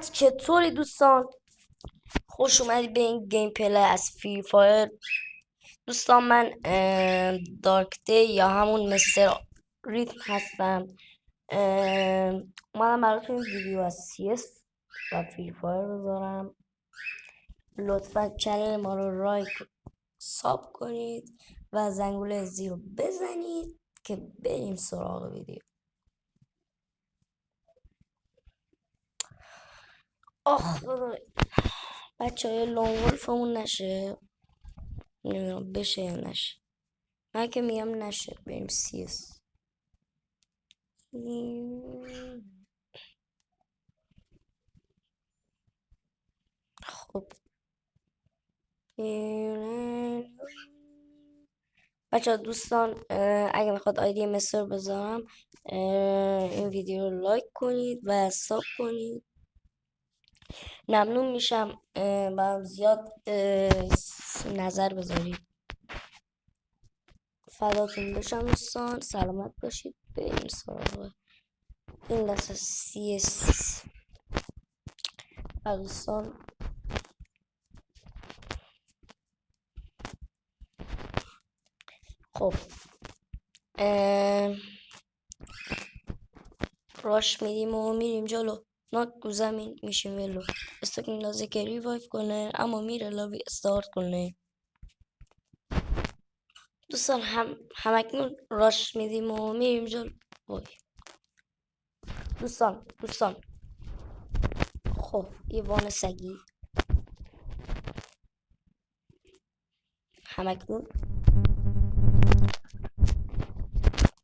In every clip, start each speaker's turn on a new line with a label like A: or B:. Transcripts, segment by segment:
A: چطوری دوستان؟ خوش اومدید به این گیم پلی از فری فایر. دوستان من دارک دی یا همون مستر ریتم هستم. اومدم براتون این ویدیو از سی اس و فری فایر بذارم. لطفا چنل ما رو لایک ساب کنید و زنگوله زیرو بزنید که بریم سراغ ویدیو. آخ بچه های لون ولفمون نشه، نمیدونم بشه یا نشه. من که میگم نشه، بریم سی اس. خب بچه دوستان اگه میخواد آیدی مستر بذارم این ویدیو رو لایک کنید و ساب کنید، ممنون میشم. برام زیاد نظر بذارید. فداتون بشم دوستان، سلامت باشید. بریم سراغ این دست سی اس. دوستان خب راش میدیم و میریم جلو. ناک رو زمین میشیم ولو. استاک میندازه که ریوایف کنه اما میره لابی استارت کنه. دوستان همکنون راش میدیم و میریم جلو. دوستان خب یه وان سگی همکنون.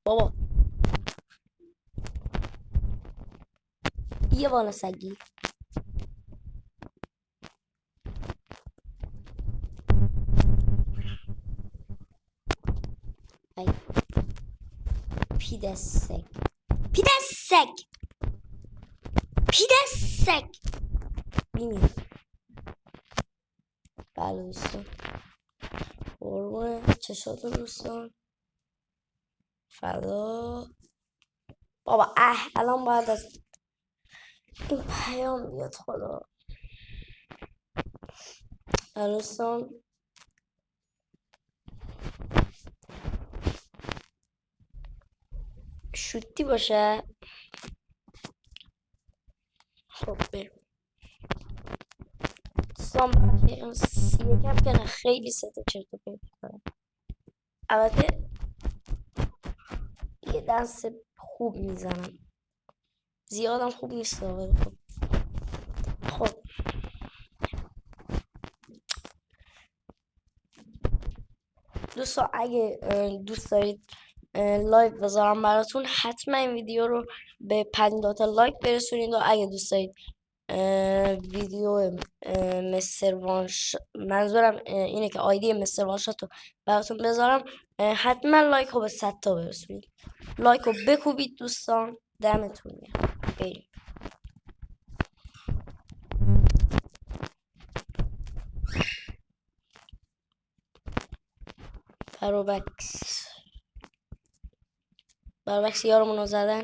A: بابا یه وان سگی پیدسک بینیم. بله دوستان، قربونه چشاتون دوستان، فدا. بابا الان باید از این پیام بیاد. خدا دوستان شوتی باشه. خب بریم دوستان. یکم کنه خیلی سته چرت و پرت کنم. البته یه دنس خوب میزنم، زیادم خوب نیست. خب دوستان اگه دوست دارید لایک بذارم براتون، حتما این ویدیو رو به 5 تا لایک برسونید. و اگه دوست دارید ویدیو مستر وانش، منظورم اینه که آیدی مستر وانشات رو براتون بذارم، حتما لایک رو به 100 تا برسونید. لایک رو بکوبید دوستان، دمتون گرم. بریم بروبکس یارمون رو زدن.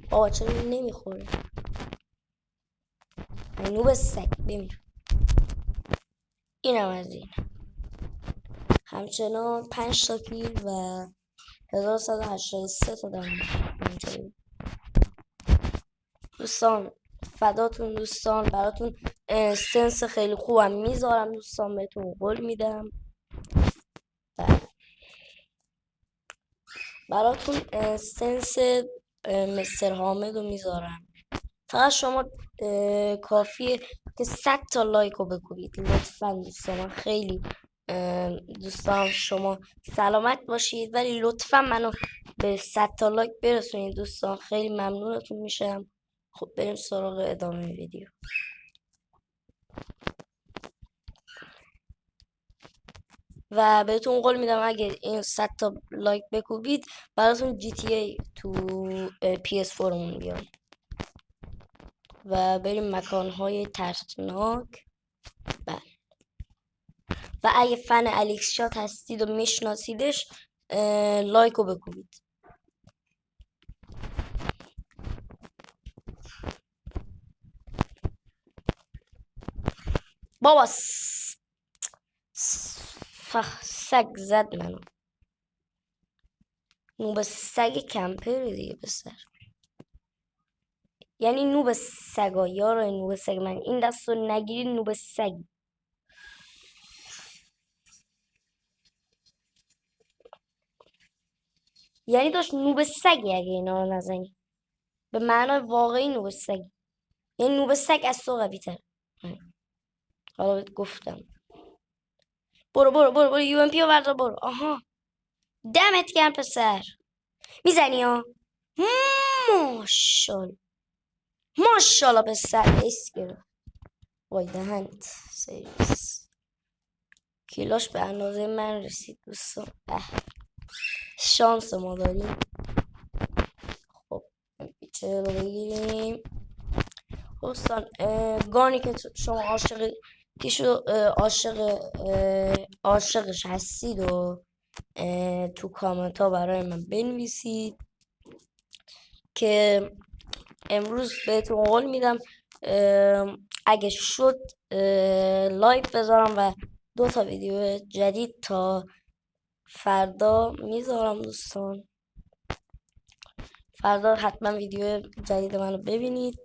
A: بابا چرا نمیخوره؟ نوب سگ بمیر. اینم از این. همچنان 5 تا کیل و 1183 تا دامج. دوستان فداتون دوستان، براتون سنس خیلی خوبم میذارم دوستان، بهتون قول میدم. براتون سنس مستر حامد رو میذارم. فقط شما کافیه که 100 تا لایک رو بکوبید لطفا دوستان. خیلی دوستان شما سلامت باشید، ولی لطفا منو به 100 تا لایک برسونید دوستان، خیلی ممنونتون میشم. خب بریم سراغ ادامه ویدیو. و بهتون قول میدم اگه این 100 تا لایک بکوبید براتون جی تی ای تو پی اس 4 مون بیاد. و بریم مکانهای ترسناک. بله، و اگه فن الیکس شات هستید و میشناسیدش لایک رو بکوبید. بابا سگ زد منو. نوب سگ کمپر دیگه پسر. یعنی نوب سگا یارو نوب سگ من این دست رو نگیری نوب سگ. یعنی داشت نوب سگی اگه اینا رو نزنی به معنای واقعی نوب سگ. یعنی نوب سگ از تو قوی تر. حالا بهت گفتم برو یو ام پی رو بردار برو. آها دمت گرم پسر. میزنی ها. ماشالله پسر اسکر. وای دهنت سرویس. کیلاش به اندازه من رسید دوستان. شانس ما داریم. خب چه رو بگیریم دوستان. گانی که شما عاشقش هستید و تو کامنت ها برای من بنویسید که امروز بهتون قول میدم اگه شد لایک بذارم و 2 تا ویدیو جدید تا فردا میذارم دوستان. فردا حتما ویدیو جدید منو ببینید.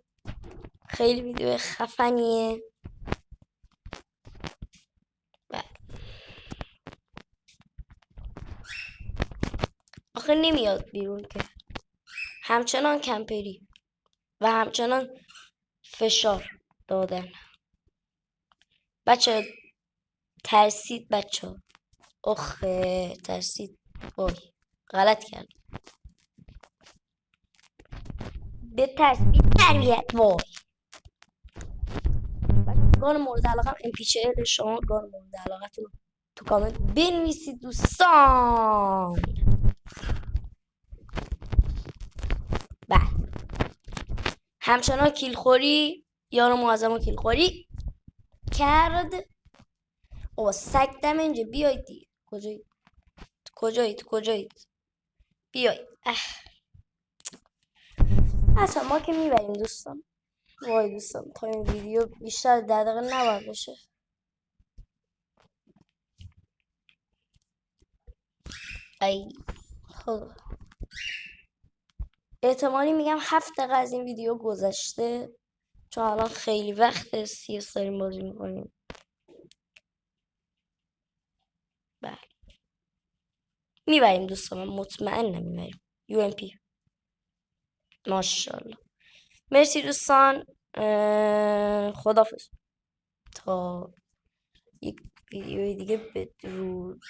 A: خیلی ویدیو خفنیه. آخه نمیاد بیرون که. همچنان کمپری و همچنان فشار دادن. بچه ترسید بچه. اخه ترسید. وای غلط کرد. به ترسید تربیت. وای گان مورد علاقه ام پی 40 شما گان مورد علاقتون تو کامنت بنویسید دوستان. بله همچنان کیلخوری یارو معظم کیلخوری کرد. او سگ دم اینجا بیایید دیگه. کجایید بیایید. اصلا ما که میبریم دوستان. وای دوستان تا این ویدیو بیشتر 10 دقیقه نباید بشه. ای خدا احتمالی میگم 7 دقیقه از این ویدیو گذشته چون الان خیلی وقت CS داریم بازی میکنیم. بله میبریم دوستان. من مطمئنم میبریم. یو ام پی ماشاءالله. مرسی دوستان. خداحافظ تا یک ویدیوی دیگه. بدرود.